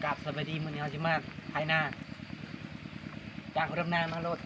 กราบสวัสดีมื้อนี้เฮาสิมาไถนาจากรำนามาโลด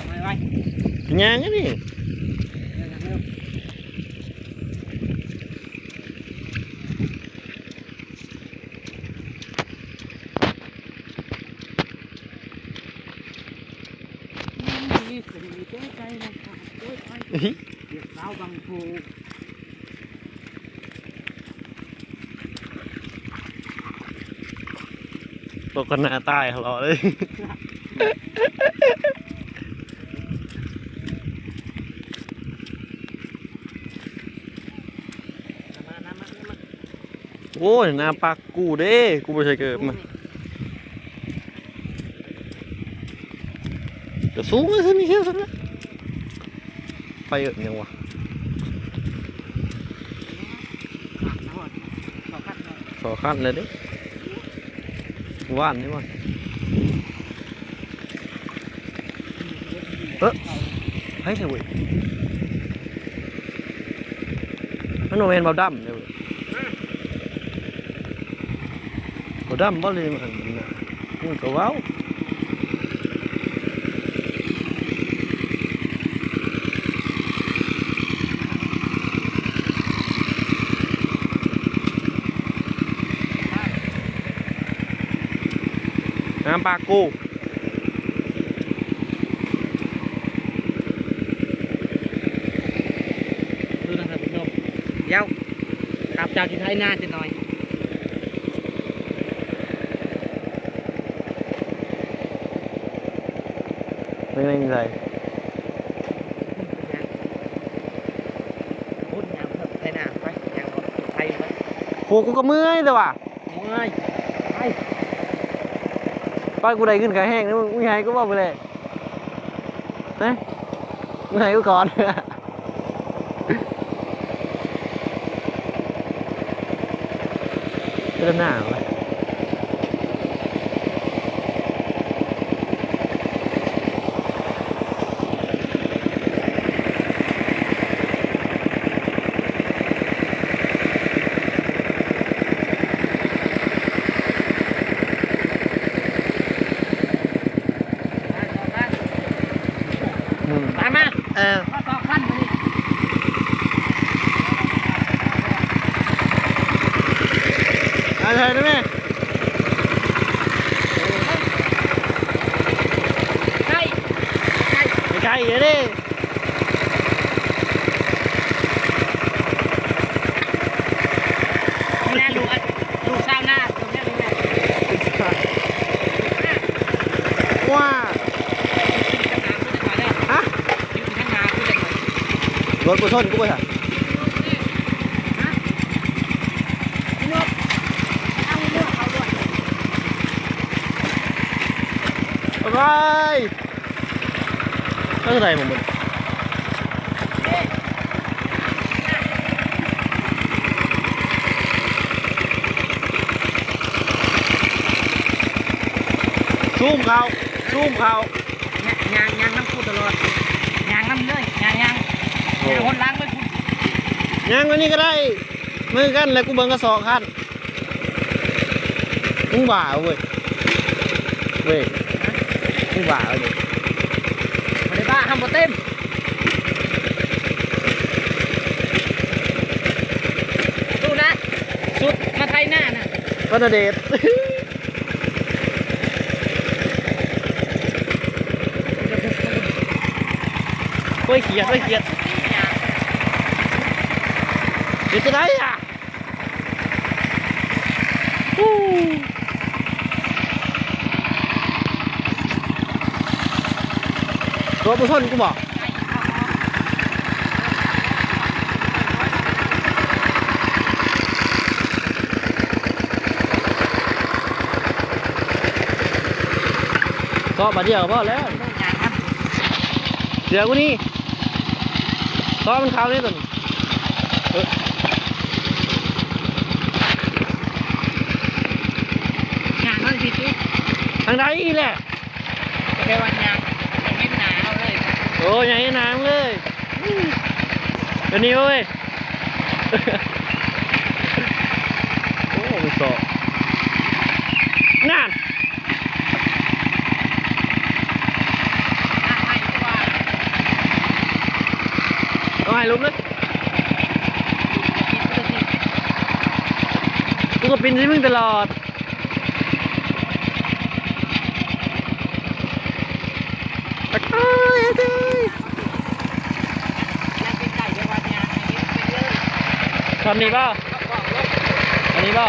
มาไว้งานนี่เด็กสาวบางโพตกกันหน้าตายเขาเลยโอ้ยหน้าปักกูเด้กูไม่ใช่เกิดมาจะสูงเลยสิมีเขี้ยวสักนะไปเยอะยังวะสอขั้นเลยดิว่านนี่วะให้เถอะเว้ยมันโนเวนเบาดำเลยเว้ยเบาดำบ่เลยมันมึงก็ว้าวน้ำปลากูดูนะครับผู้ชมเดี๋ยวกราบจากที่ไถนาจะหน่อยไม่ได้มีอะไรพูดยามไถนาไปยามไถไปโหกูก็เมื่อยเลยว่ะเมื่อยไปป้ากูได้ขึ้นขาแห้งนะมึงไงก็บอกไปเลยนะมึงไงกูก่อนเริ่มหน้าเลยมามาต่อขั้นมาดิอะไรนะแม่ใกล้ไม่ใกล้เลยดิแม่ลูกสาวหน้าตรงนี้เลยแม่ว้าฮะรถกูชนกูไปฮะอะไรก็อะไรผมมันซูมเขายางน้ำพูดตลอดยางน้ำเลยยางคนล้างไม่พูดยังวันนี้ก็ได้มือกันแล้วกูเบิ่งกระสอบคันมึงบ้าเว้ยมึงบ้าเลยไม่ได้บ้าทำมาเต็มดูนะสุดมาไทยหน้านะวัฒนเดชเขียดเดี๋ยวจะได้อ่ะตัวผู้ชนกูบอกก็มาเดียวก็พอแล้วเดี๋ยวกูนี่ก็มันขาวนี่ตัวนี้ทางใดอีแหละ แค่วันยังไม่หนาวเลย โอ้ยยังน้ำเลยเดี๋ยวนี้เว้ย โอ้ไปสอบงาน ใหม่ดีกว่า เอาให้ลุกเลยกูก็ปินที่มึงตลอดตะก้อยตะก้อย ยังเป็นไก่เดี๋ยววันนี้อันนี้เป็นเลย ทำนี่เปล่า เขาบอกเลย อันนี้เปล่า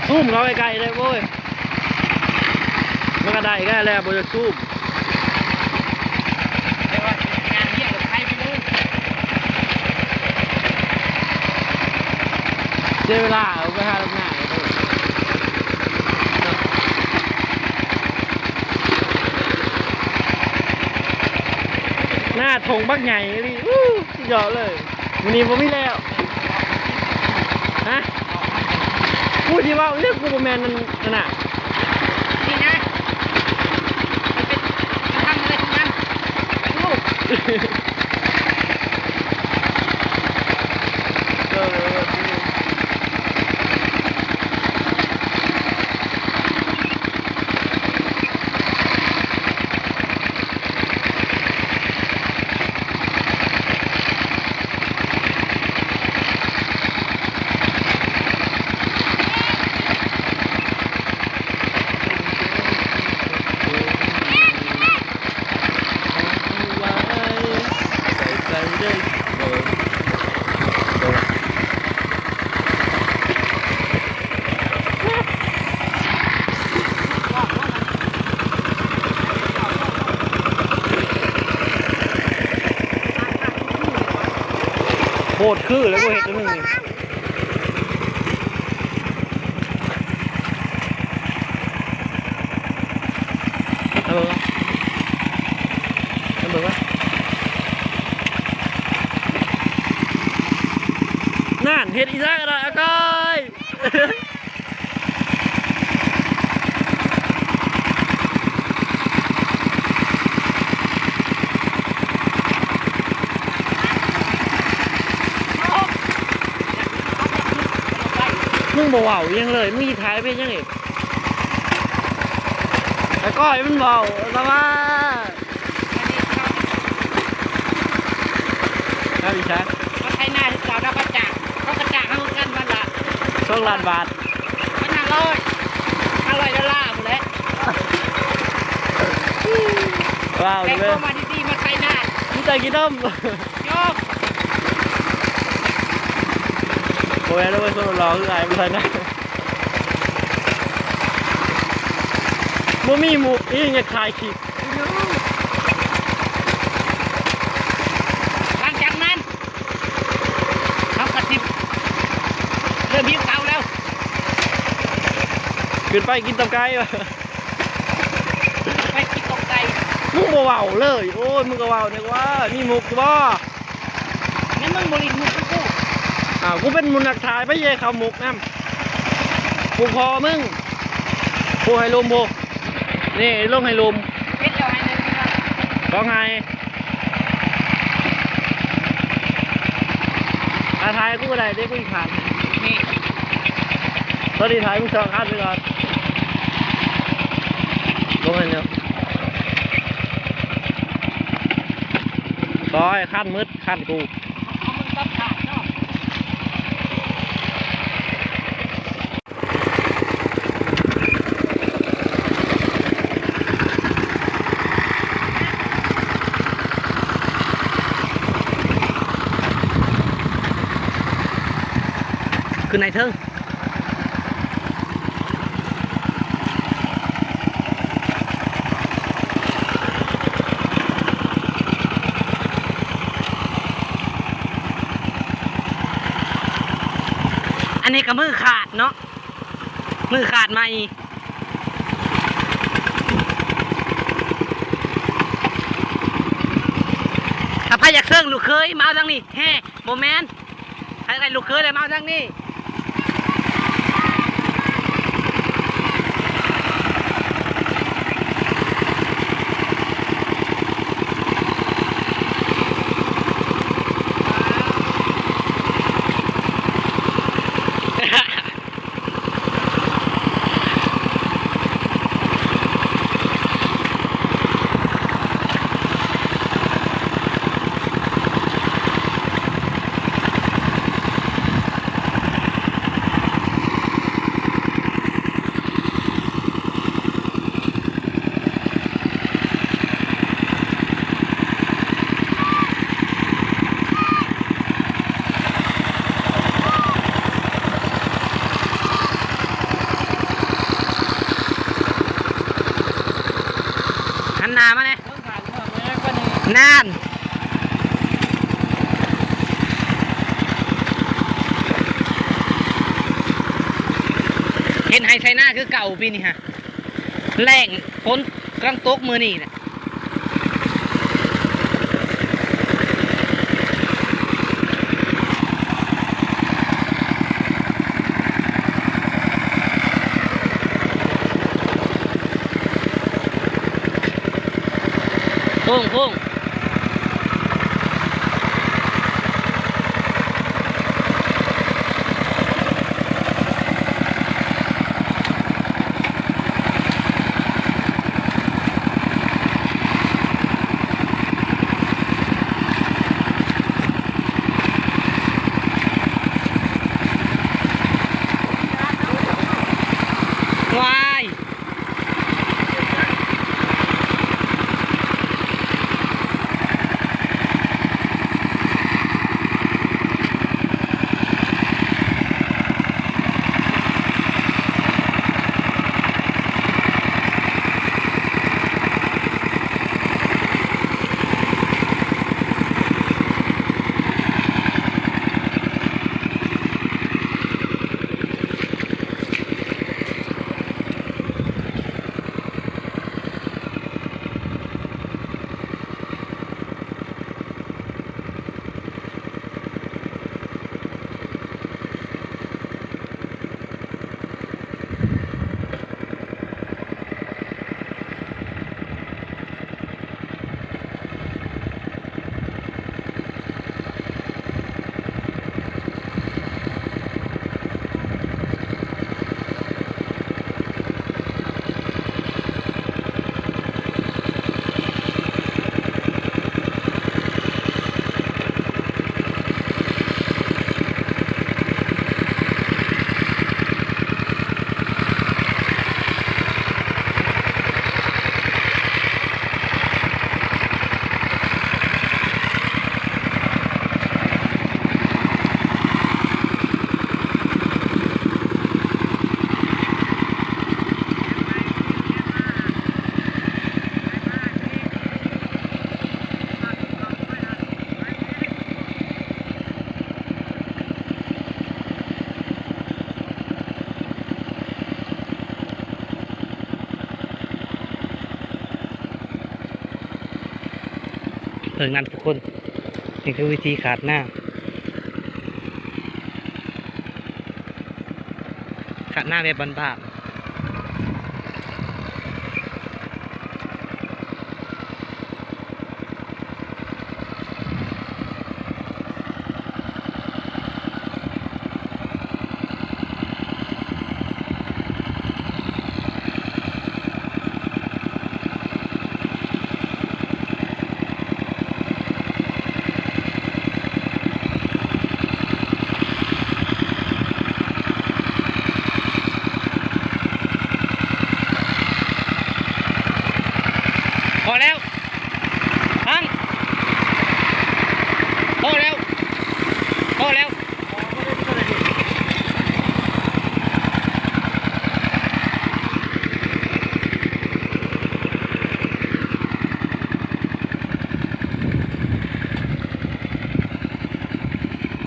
ซูมเขาไกลๆเลยโว้ยมันก็ได้แค่แล้วบนจะซูม เดี๋ยวว่างานเที่ยงกับใครไปเลย เสียเวลาเอาไปหาลูกหน้าเลยหน้าทงบักใหญ่เลยสุดยอดเลยวันนี้ผมไม่แล้วฮะพูดที่ว่าเรียกกูประแมนนั่นน่ะ นี่นะมันเป็นมันทำอะไรทั้งนั้นลูก โคตรคือแล้วกูเห็นตัวหนึ่งนี่เอาเบอร์เอาเบอร์วะนั่นเห็ดอีซ่ากันละอาก้อยมึงบ่เว้ายังเลยมึงท้ายไปยังอีกอาก้อยมันเว้าแต่ว่าครับอีชา เขาใช้หน้าที่เราได้ประจักษ์เขากระจ่างเขากันวันละ 2 ล้านบาท มัน$500หมดแล้ว ว้าว แต่ เลย พวกมาดีๆมาใช้หน้า มึงใจกี่ต้ม โยก โอ้ยแล้วไปส่งรอคือไงไม่ใช่นะมึงมีหมูอีกอย่าขายขีด หลังจากนั้นเขากระติบเริ่มหิวเก่าแล้ว ขึ้นไปกินตำไก่วะ ไปกินตกไก่ มึงบ่เว้าเลยโอ้ยมึงก็เว้าเนี่ยว่ามีหมุกบ่ งั้นมึงบริมุกกู กูเป็นมุนักถ่ายไปเย่เขาหมุกน้ำกูพอมึงกูให้ลมกูนี่ลงให้ลม เพชรเจ้าให้เงินพี่น้อง ร้องไห้ถ่ายกูก็ได้เด็กกูอีกผ่าน นี่ ตอนนี้ถ่ายมึงสองคันไปก่อนลงให้เร็วต่อยขั้นมืดขั้นกู เอามึงต้องขาดเนาะ ขึ้นไหนเทิง อันนี้ก็มือขาดเนาะมือขาดมาอีถ้าใครอยากเซิร์งลูกเคยมาเอาทางนี้แฮ่โมแมนใครลูกเคยเลยมาเอาทางนี้ หันหน้ามาเนี่ย เรื่องขาดเรื่องแม่ก็นี่ นานเห็นไฮไซน่าคือเก่าปีนี้ฮะแรงพ้นกลางตกมือนี่เนี่ยพุ่งพุ่งวายเรื่องนั้นทุกคนนี่คือวิธีขาดหน้าขาดหน้าแบบบานๆพอแล้วพังพอแล้วพอแล้ว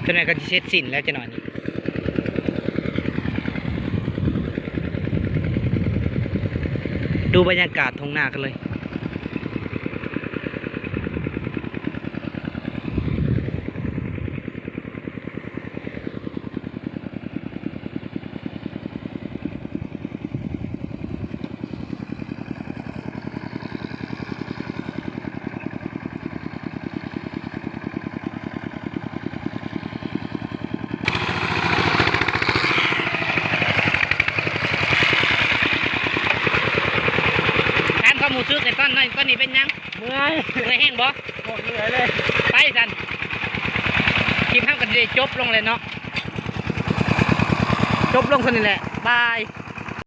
จะไหนก็จะเสร็จสิ้นแล้วจะหน่อยนี้ดูบรรยากาศทงหน้ากันเลยหมูซื้อแต่ต้นนี้เป็นยัง เมื่อย เมื่อยแห้งบ่ หมดเหนื่อยเลย ไปสันคลิปห้ามกันได้จบลงเลยเนาะจบลงคนนี้แหละบาย